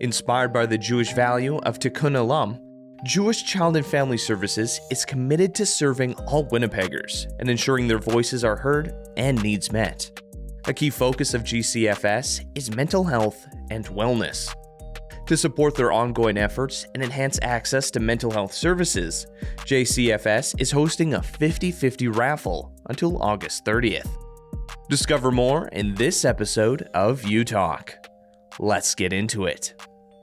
Inspired by the Jewish value of Tikkun Olam, Jewish Child and Family Services is committed to serving all Winnipeggers and ensuring their voices are heard and needs met. A key focus of JCFS is mental health and wellness. To support their ongoing efforts and enhance access to mental health services, JCFS is hosting a 50/50 raffle until August 30th. Discover more in this episode of You Talk. Let's get into it.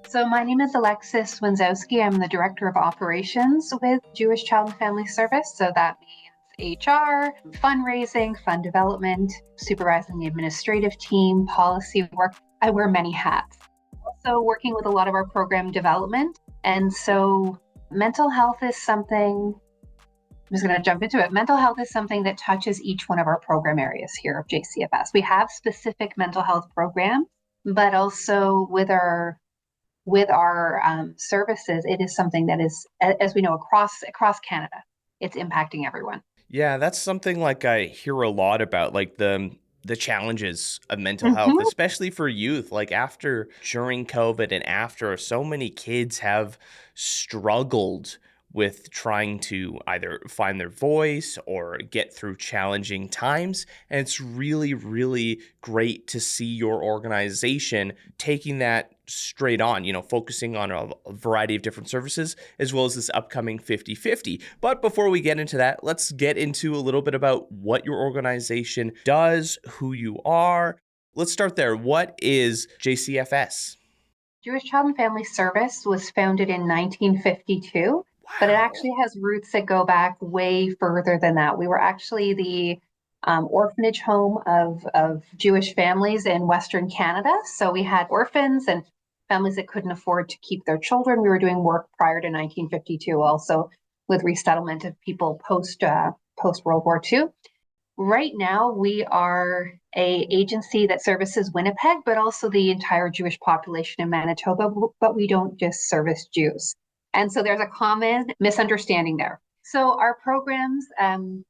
So my name is Alexis Winzowski. I'm the Director of Operations with Jewish Child and Family Service. So that means HR, fundraising, fund development, supervising the administrative team, policy work. I wear many hats. Also working with a lot of our program development. And so mental health is something, I'm just going to jump into it. Mental health is something that touches each one of our program areas here of JCFS. We have specific mental health programs, but also with our services, it is something that is, as we know, across Canada, it's impacting everyone. Yeah, that's something like I hear a lot about, like the challenges of mental health, especially for youth. Like during COVID and after, so many kids have struggled with trying to either find their voice or get through challenging times. And it's really, really great to see your organization taking that straight on, focusing on a variety of different services, as well as this upcoming 50/50. But before we get into that, let's get into a little bit about what your organization does, who you are. Let's start there. What is JCFS? Jewish Child and Family Service was founded in 1952. But it actually has roots that go back way further than that. We were actually the orphanage home of Jewish families in Western Canada. So we had orphans and families that couldn't afford to keep their children. We were doing work prior to 1952 also with resettlement of people post World War II. Right now, we are an agency that services Winnipeg, but also the entire Jewish population in Manitoba, but we don't just service Jews. And so there's a common misunderstanding there. So our programs,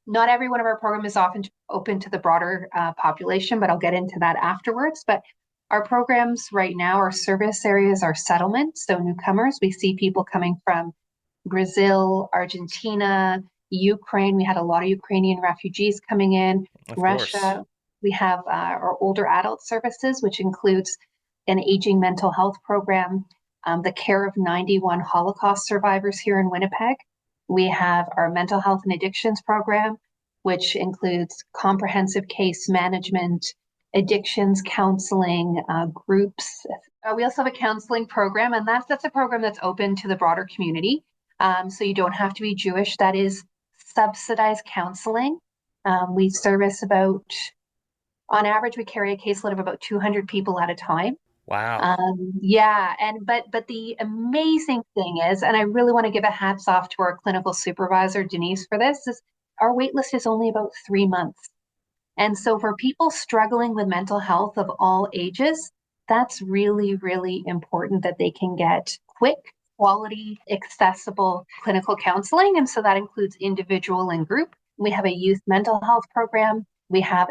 not every one of our programs is often open to the broader population, but I'll get into that afterwards. But our programs right now, our service areas are settlement. So newcomers, we see people coming from Brazil, Argentina, Ukraine. We had a lot of Ukrainian refugees coming in, Russia. We have our older adult services, which includes an aging mental health program, the care of 91 Holocaust survivors here in Winnipeg. We have our mental health and addictions program, which includes comprehensive case management, addictions counseling, groups. We also have a counseling program, and that's a program that's open to the broader community. So you don't have to be Jewish. That is subsidized counseling. We service on average, we carry a caseload of about 200 people at a time. Wow. But the amazing thing is, and I really want to give a hats off to our clinical supervisor, Denise, for this, is our wait list is only about 3 months. And so for people struggling with mental health of all ages, that's really, really important that they can get quick, quality, accessible clinical counseling. And so that includes individual and group. We have a youth mental health program. We have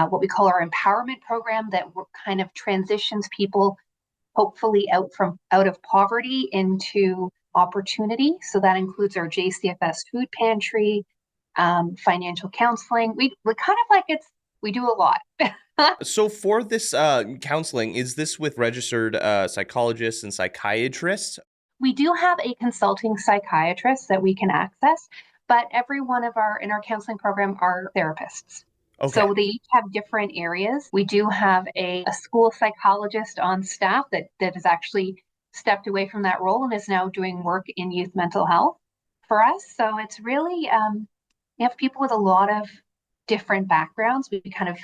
what we call our empowerment program that kind of transitions people hopefully out of poverty into opportunity. So that includes our JCFS food pantry, financial counseling. We kind of we do a lot. So for this counseling, is this with registered psychologists and psychiatrists? We do have a consulting psychiatrist that we can access, but every one of in our counseling program are therapists. Okay. So they each have different areas. We do have a school psychologist on staff that has actually stepped away from that role and is now doing work in youth mental health for us. So it's really, we have people with a lot of different backgrounds. We kind of,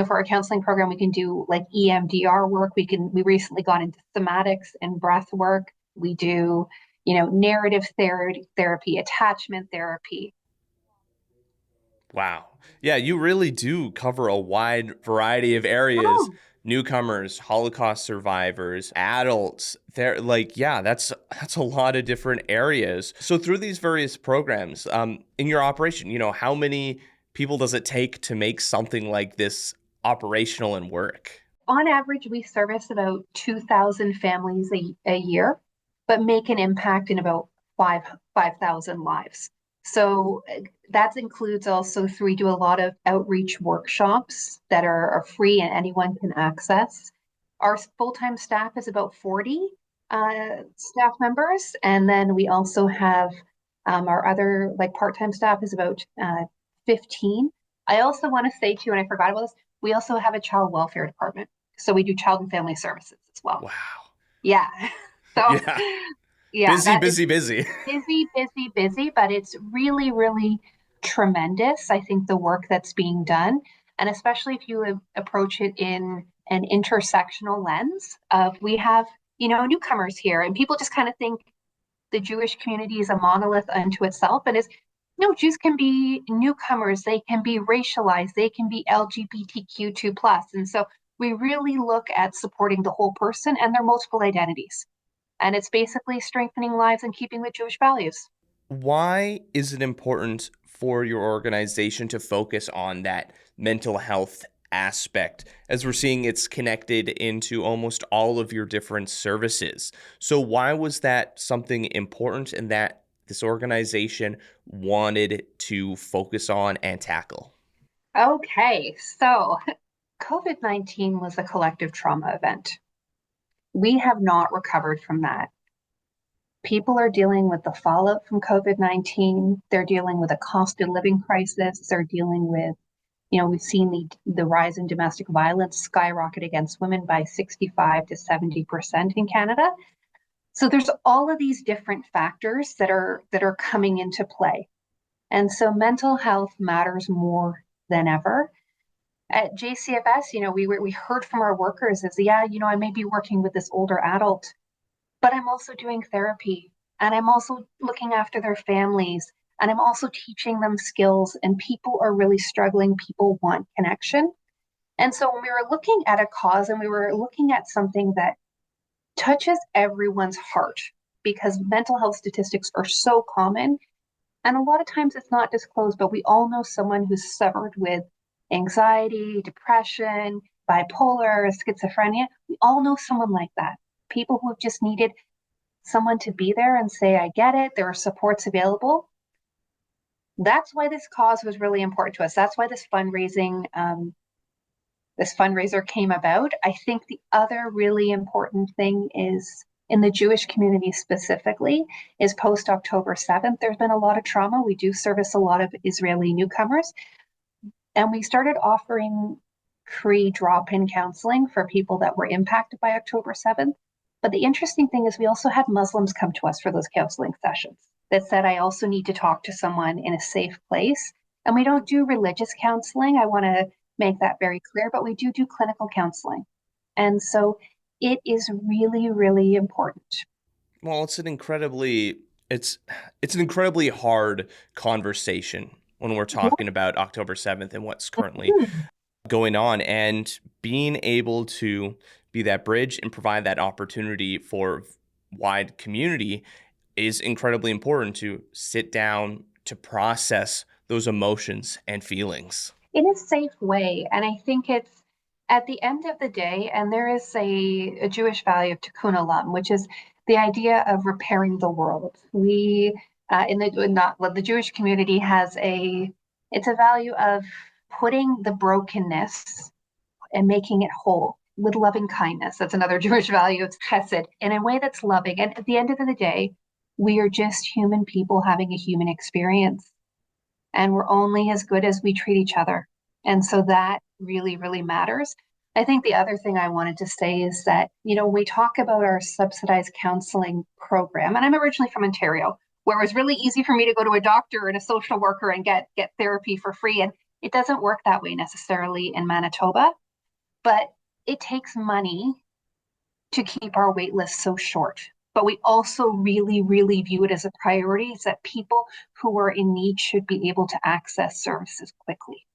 for our counseling program, we can do like EMDR work. We recently got into somatics and breath work. We do, narrative therapy, attachment therapy. Wow. Yeah, you really do cover a wide variety of areas. Oh. Newcomers, Holocaust survivors, adults. That's a lot of different areas. So through these various programs, in your operation, how many people does it take to make something like this operational and work? On average, we service about 2,000 families a year, but make an impact in about 5,000 lives. So that includes also through we do a lot of outreach workshops that are free and anyone can access. Our full-time staff is about 40 staff members, and then we also have our other like part-time staff is about 15. I also want to say too, and I forgot about this, we also have a child welfare department. So we do child and family services as well. Wow. Yeah. So Yeah. yeah, Busy, that it's busy, busy. busy, busy, busy, but it's really, really tremendous. I think the work that's being done, and especially if you approach it in an intersectional lens of we have, newcomers here, and people just kind of think the Jewish community is a monolith unto itself, and is no, Jews can be newcomers, they can be racialized, they can be LGBTQ2 plus, and so we really look at supporting the whole person and their multiple identities. And it's basically strengthening lives and keeping with Jewish values. Why is it important for your organization to focus on that mental health aspect, as we're seeing it's connected into almost all of your different services? So why was that something important and that this organization wanted to focus on and tackle? Okay, so COVID-19 was a collective trauma event. We have not recovered from that. People are dealing with the fallout from COVID-19. They're dealing with a cost of living crisis. They're dealing with, we've seen the rise in domestic violence skyrocket against women by 65 to 70% in Canada. So there's all of these different factors that are coming into play. And so mental health matters more than ever. At JCFS, we heard from our workers is, yeah, I may be working with this older adult, but I'm also doing therapy and I'm also looking after their families and I'm also teaching them skills, and people are really struggling. People want connection. And so when we were looking at a cause and we were looking at something that touches everyone's heart, because mental health statistics are so common and a lot of times it's not disclosed, but we all know someone who's suffered with anxiety, depression, bipolar, schizophrenia. We all know someone like that. People who have just needed someone to be there and say, I get it, there are supports available. That's why this cause was really important to us. That's why this fundraiser came about. I think the other really important thing is in the Jewish community specifically is post October 7th. There's been a lot of trauma. We do service a lot of Israeli newcomers, and we started offering free drop-in counseling for people that were impacted by October 7th. But the interesting thing is we also had Muslims come to us for those counseling sessions that said, I also need to talk to someone in a safe place. And we don't do religious counseling. I want to make that very clear, but we do clinical counseling. And so it is really, really important. Well, it's it's an incredibly hard conversation when we're talking about October 7th and what's currently going on, and being able to be that bridge and provide that opportunity for wide community is incredibly important to sit down to process those emotions and feelings. In a safe way. And I think it's at the end of the day, and there is a Jewish value of Tikkun Olam, which is the idea of repairing the world. We in the not well, the Jewish community has it's a value of putting the brokenness and making it whole with loving kindness. That's another Jewish value. It's chesed in a way that's loving. And at the end of the day, we are just human people having a human experience, and we're only as good as we treat each other. And so that really, really matters. I think the other thing I wanted to say is that, we talk about our subsidized counseling program, and I'm originally from Ontario, where it was really easy for me to go to a doctor and a social worker and get therapy for free. And it doesn't work that way necessarily in Manitoba, but it takes money to keep our wait list so short. But we also really, really view it as a priority is that people who are in need should be able to access services quickly.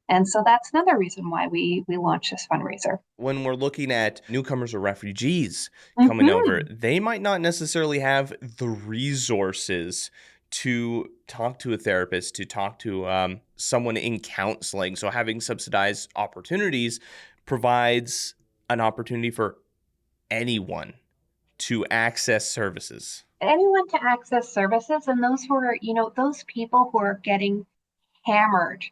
And so that's another reason why we launched this fundraiser. When we're looking at newcomers or refugees coming over, Mm-hmm. they might not necessarily have the resources to talk to a therapist, to talk to someone in counseling. So having subsidized opportunities provides an opportunity for anyone to access services. Anyone to access services, and those who are, those people who are getting hammered.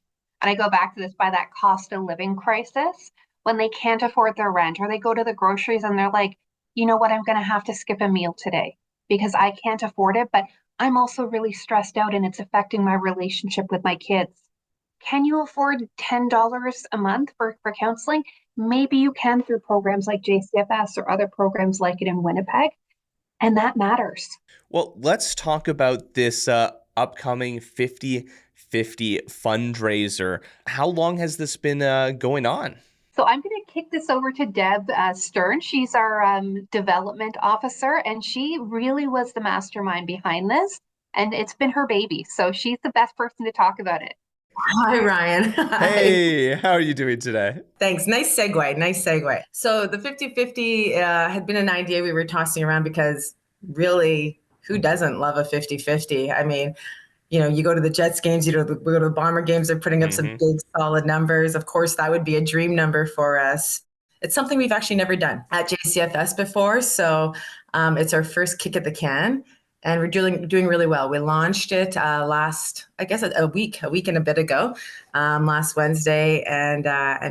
And I go back to this by that cost of living crisis when they can't afford their rent or they go to the groceries and they're like, you know what, I'm going to have to skip a meal today because I can't afford it, but I'm also really stressed out and it's affecting my relationship with my kids. Can you afford $10 a month for counseling? Maybe you can through programs like JCFS or other programs like it in Winnipeg, and that matters. Well, let's talk about this upcoming 50/50 fundraiser. How long has this been going on? So I'm going to kick this over to Deb Stern. She's our development officer, and she really was the mastermind behind this. And it's been her baby. So she's the best person to talk about it. Hi, Ryan. Hey, how are you doing today? Thanks. Nice segue. Nice segue. So the 50/50 had been an idea we were tossing around because really, who doesn't love a 50/50? I mean, you go to the Jets games, we go to the Bomber games, they're putting up some big, solid numbers. Of course, that would be a dream number for us. It's something we've actually never done at JCFS before. So it's our first kick at the can. And we're doing really well. We launched it last, I guess, a week and a bit ago, last Wednesday, and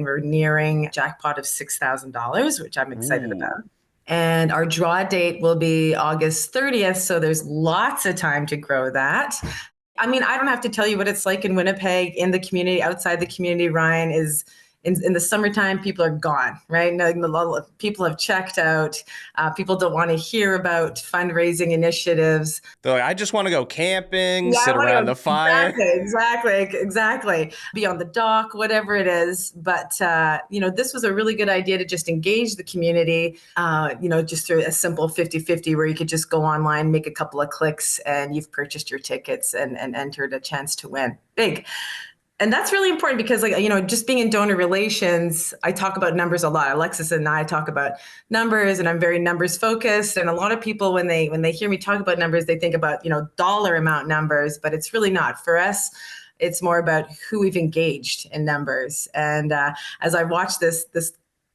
we're nearing a jackpot of $6,000, which I'm excited about. And our draw date will be August 30th, so there's lots of time to grow that. I mean, I don't have to tell you what it's like in Winnipeg, in the community, outside the community. Ryan is. In the summertime, people are gone, right? People have checked out. People don't want to hear about fundraising initiatives. They're like, I just want to go camping, sit around the fire. Exactly. Be on the dock, whatever it is. But, this was a really good idea to just engage the community, just through a simple 50/50 where you could just go online, make a couple of clicks, and you've purchased your tickets and entered a chance to win. Big. And that's really important because, just being in donor relations, I talk about numbers a lot. Alexis and I talk about numbers, and I'm very numbers focused. And a lot of people, when they hear me talk about numbers, they think about, dollar amount numbers, but it's really not. For us, it's more about who we've engaged in numbers. And as I watch this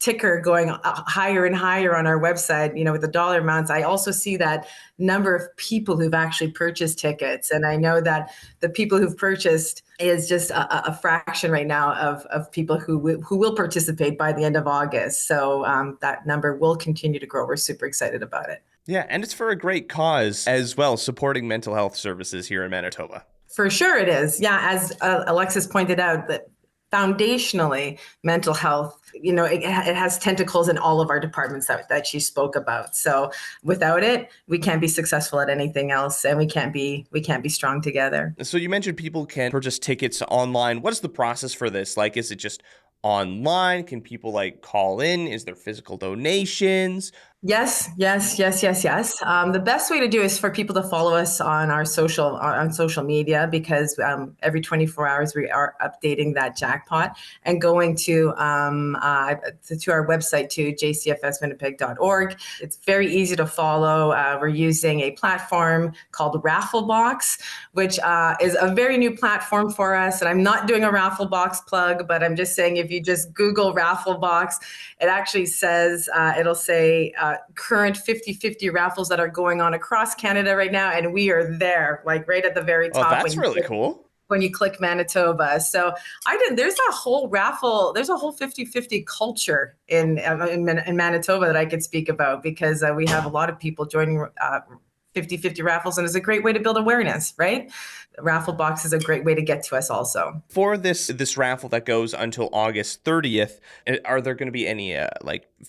ticker going higher and higher on our website, with the dollar amounts, I also see that number of people who've actually purchased tickets. And I know that the people who've purchased is just a fraction right now of people who will participate by the end of August. So that number will continue to grow. We're super excited about it. Yeah, and it's for a great cause as well, supporting mental health services here in Manitoba. For sure it is. Yeah, as Alexis pointed out, that foundationally, mental health, it has tentacles in all of our departments that she spoke about. So without it, we can't be successful at anything else, and we can't be strong together. So you mentioned people can purchase tickets online. What is the process for this? Like, is it just online? Can people call in? Is there physical donations? Yes. The best way to do is for people to follow us on our social media, because every 24 hours we are updating that jackpot and going to our website to jcfswinnipeg.org. It's very easy to follow. We're using a platform called Raffle, which is a very new platform for us. And I'm not doing a Raffle plug, but I'm just saying if you just Google Raffle, it actually says, it'll say current 50/50 raffles that are going on across Canada right now. And we are there, right at the very top. Oh, that's really cool. When you click Manitoba. So there's a whole 50/50 culture in Manitoba that I could speak about, because we have a lot of people joining 50/50 raffles, and it's a great way to build awareness, right? Raffle is a great way to get to us also. For this raffle that goes until August 30th, are there going to be any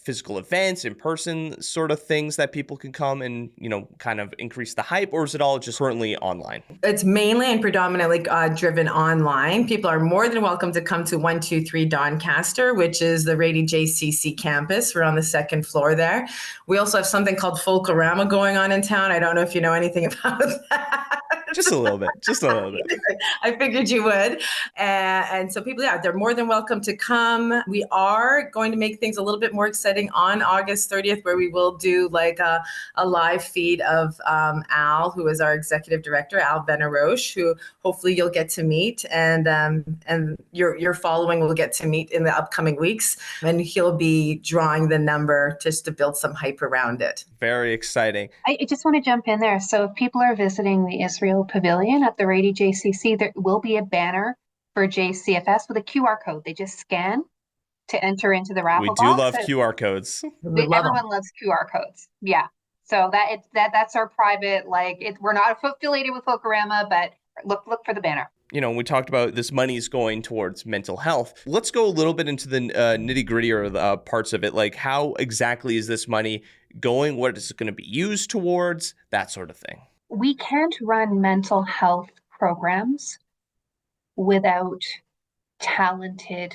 physical events, in-person sort of things that people can come and, kind of increase the hype, or is it all just currently online? It's mainly and predominantly driven online. People are more than welcome to come to 123 Doncaster, which is the Rady JCC campus. We're on the second floor there. We also have something called Folklorama going on in town. I don't know if you know anything about that. Just a little bit. Just a little bit. I figured you would. And so people, they're more than welcome to come. We are going to make things a little bit more exciting on August 30th, where we will do like a live feed of Al, who is our executive director, Al Benaroche, who hopefully you'll get to meet, and your following will get to meet in the upcoming weeks. And he'll be drawing the number just to build some hype around it. Very exciting. I just want to jump in there. So if people are visiting the Israel Pavilion at the Rady JCC, there will be a banner for JCFS with a QR code. They just scan to enter into the raffle box. We do love box. QR codes. Everyone loves QR codes. Yeah. So that's our private, we're not affiliated with Folkorama, but look for the banner. We talked about this money is going towards mental health. Let's go a little bit into the nitty gritty or the parts of it. Like, how exactly is this money going? What is it going to be used towards? That sort of thing. We can't run mental health programs without talented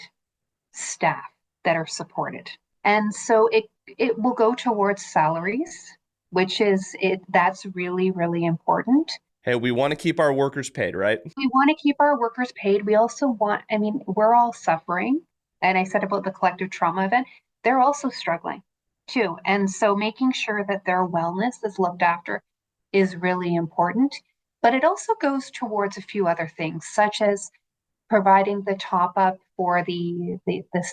staff that are supported. And so it will go towards salaries, which is that's really, really important. Hey, we want to keep our workers paid, right? We want to keep our workers paid. We also want, we're all suffering. And I said about the collective trauma event, they're also struggling too. And so making sure that their wellness is looked after is really important. But it also goes towards a few other things, such as providing the top up for the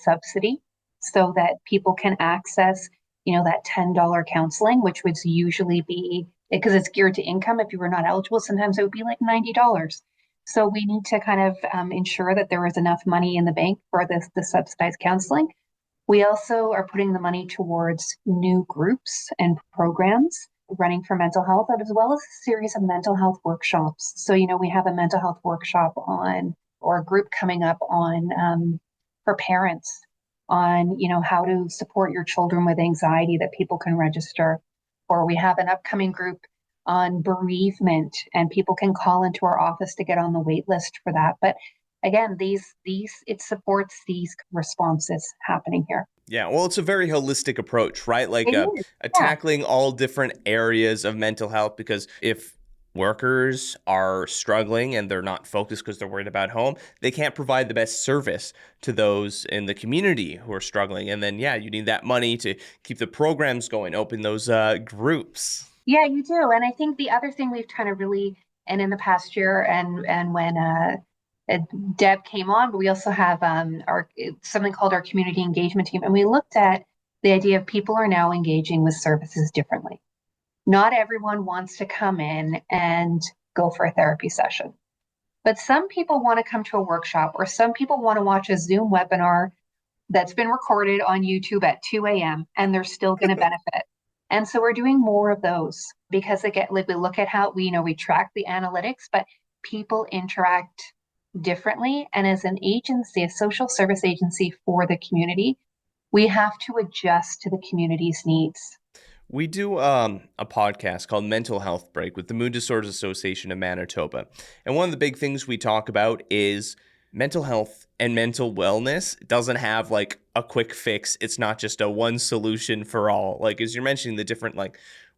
subsidy so that people can access, that $10 counseling, which would usually be, because it's geared to income. If you were not eligible, sometimes it would be like $90. So we need to kind of ensure that there is enough money in the bank for the subsidized counseling. We also are putting the money towards new groups and programs running for mental health, as well as a series of mental health workshops. So, we have a mental health workshop or a group coming up on for parents on, how to support your children with anxiety that people can register. Or we have an upcoming group on bereavement, and people can call into our office to get on the wait list for that. But again, it supports these responses happening here. Yeah, well, it's a very holistic approach, right? Like tackling all different areas of mental health, because if workers are struggling and they're not focused because they're worried about home, they can't provide the best service to those in the community who are struggling. And then, you need that money to keep the programs going, open those groups. Yeah, you do. And I think the other thing we've kind of really, and in the past year and when Deb came on, but we also have something called our community engagement team. And we looked at the idea of people are now engaging with services differently. Not everyone wants to come in and go for a therapy session, but some people want to come to a workshop, or some people want to watch a Zoom webinar that's been recorded on YouTube at 2 a.m. and they're still going to benefit. And so we're doing more of those because again, we look at how we track the analytics, but people interact differently. And as an agency, a social service agency for the community, we have to adjust to the community's needs. We do a podcast called Mental Health Break with the Mood Disorders Association of Manitoba. And one of the big things we talk about is mental health and mental wellness. It doesn't have like a quick fix. It's not just a one solution for all. Like, as you're mentioning, the different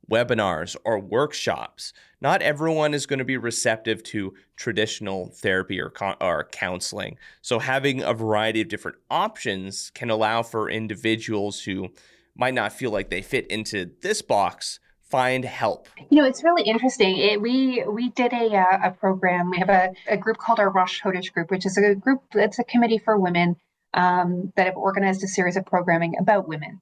webinars or workshops, not everyone is going to be receptive to traditional therapy or counseling. So having a variety of different options can allow for individuals who might not feel like they fit into this box, find help. It's really interesting. We did a program. We have a group called our Rosh Chodesh group, which is a group, it's a committee for women that have organized a series of programming about women.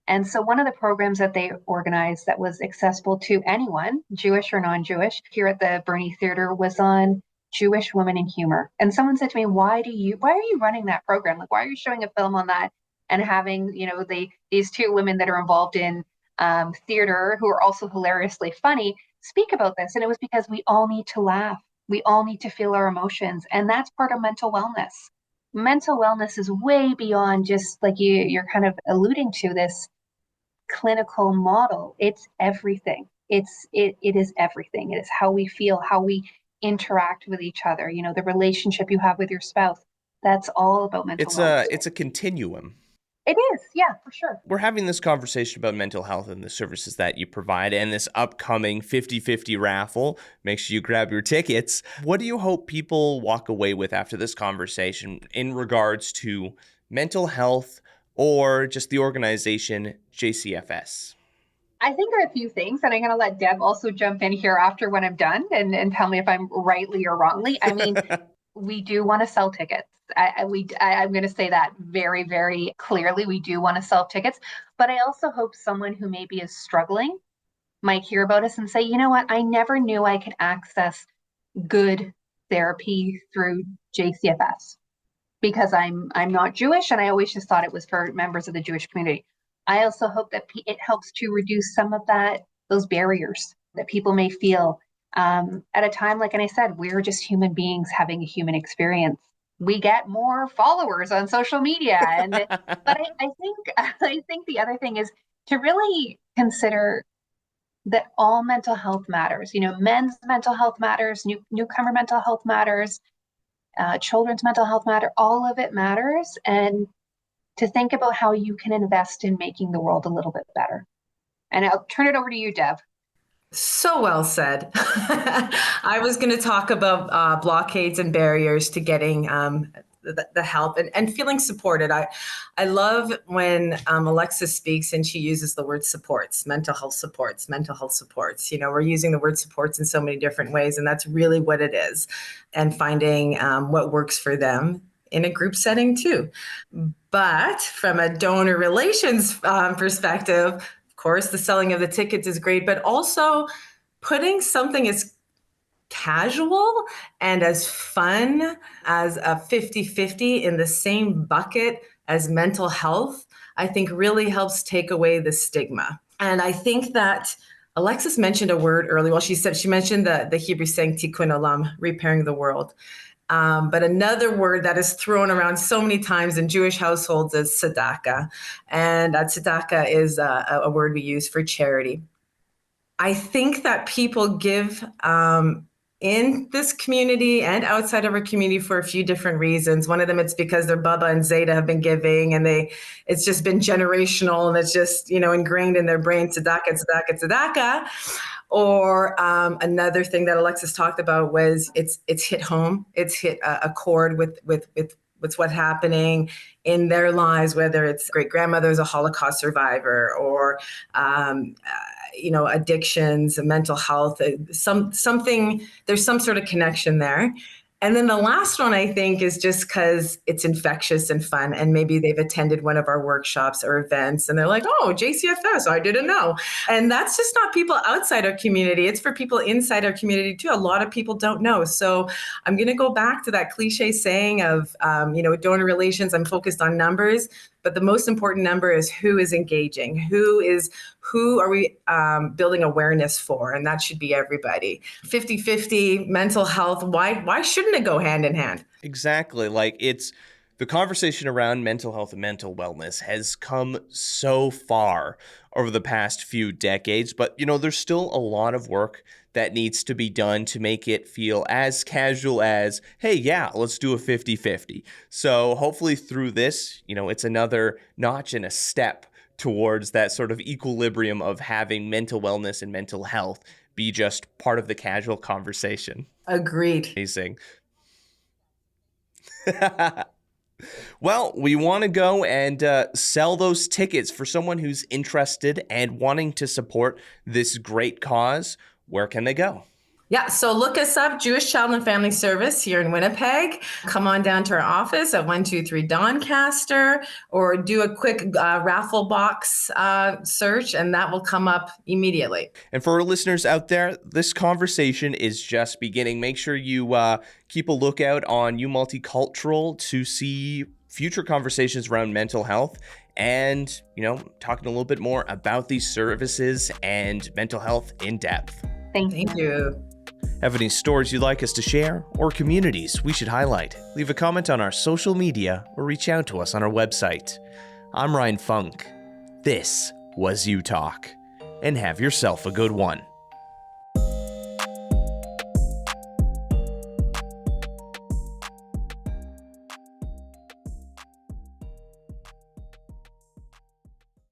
And so one of the programs that they organized that was accessible to anyone, Jewish or non-Jewish, here at the Bernie Theater was on Jewish women in humor. And someone said to me, why are you running that program? Like, why are you showing a film on that and having, these two women that are involved in theater who are also hilariously funny speak about this? And it was because we all need to laugh. We all need to feel our emotions. And that's part of mental wellness. Mental wellness is way beyond just like you're kind of alluding to this clinical model. It's everything. It is everything. It is how we feel, how we interact with each other, the relationship you have with your spouse. That's all about mental wellness. It's a continuum. It is, yeah, for sure. We're having this conversation about mental health and the services that you provide and this upcoming 50-50 raffle. Make sure you grab your tickets. What do you hope people walk away with after this conversation in regards to mental health or just the organization JCFS? I think there are a few things, and I'm going to let Deb also jump in here after when I'm done and tell me if I'm rightly or wrongly. I mean, we do want to sell tickets. I'm going to say that very, very clearly. We do want to sell tickets, but I also hope someone who maybe is struggling might hear about us and say, you know what, I never knew I could access good therapy through JCFS because I'm not Jewish, and I always just thought it was for members of the Jewish community. I also hope that it helps to reduce some of those barriers that people may feel at a time, like, and I said, we're just human beings having a human experience. We get more followers on social media, but I think the other thing is to really consider that all mental health matters. You know, men's mental health matters, newcomer mental health matters, children's mental health matter. All of it matters, and to think about how you can invest in making the world a little bit better. And I'll turn it over to you, Deb. So well said. I was going to talk about blockades and barriers to getting the help and feeling supported. I love when Alexis speaks and she uses the word supports, mental health supports, mental health supports. You know, we're using the word supports in so many different ways, and that's really what it is. And finding what works for them in a group setting too. But from a donor relations perspective, of course, the selling of the tickets is great, but also putting something as casual and as fun as a 50-50 in the same bucket as mental health, I think really helps take away the stigma. And I think that Alexis mentioned a word earlier. Well, she mentioned the Hebrew saying Tikkun Olam, repairing the world. But another word that is thrown around so many times in Jewish households is tzedakah. And tzedakah is a word we use for charity. I think that people give in this community and outside of our community for a few different reasons. One of them, it's because their Baba and Zeta have been giving, and it's just been generational, and it's just, ingrained in their brain, tzedakah, tzedakah, tzedakah. Or another thing that Alexis talked about was it's hit home. It's hit a chord with what's happening in their lives, whether it's great grandmother's a Holocaust survivor, or addictions, mental health, something. There's some sort of connection there. And then the last one, I think, is just because it's infectious and fun. And maybe they've attended one of our workshops or events and they're like, oh, JCFS, I didn't know. And that's just not people outside our community. It's for people inside our community too. A lot of people don't know. So I'm going to go back to that cliche saying of, donor relations, I'm focused on numbers. But the most important number is who is engaging, who are we building awareness for? And that should be everybody. 50-50, mental health, why shouldn't it go hand in hand? Exactly. Like, it's the conversation around mental health and mental wellness has come so far over the past few decades, but there's still a lot of work that needs to be done to make it feel as casual as, hey, yeah, let's do a 50-50. So hopefully through this, it's another notch and a step towards that sort of equilibrium of having mental wellness and mental health be just part of the casual conversation. Agreed. Amazing. Well, we want to go and sell those tickets for someone who's interested and wanting to support this great cause. Where can they go? Yeah, so look us up, Jewish Child and Family Service here in Winnipeg. Come on down to our office at 123 Doncaster, or do a quick raffle box search, and that will come up immediately. And for our listeners out there, this conversation is just beginning. Make sure you keep a lookout on Multicultural to see future conversations around mental health and, talking a little bit more about these services and mental health in depth. Thank you. Have any stories you'd like us to share or communities we should highlight? Leave a comment on our social media or reach out to us on our website. I'm Ryan Funk. This was You Talk, and have yourself a good one.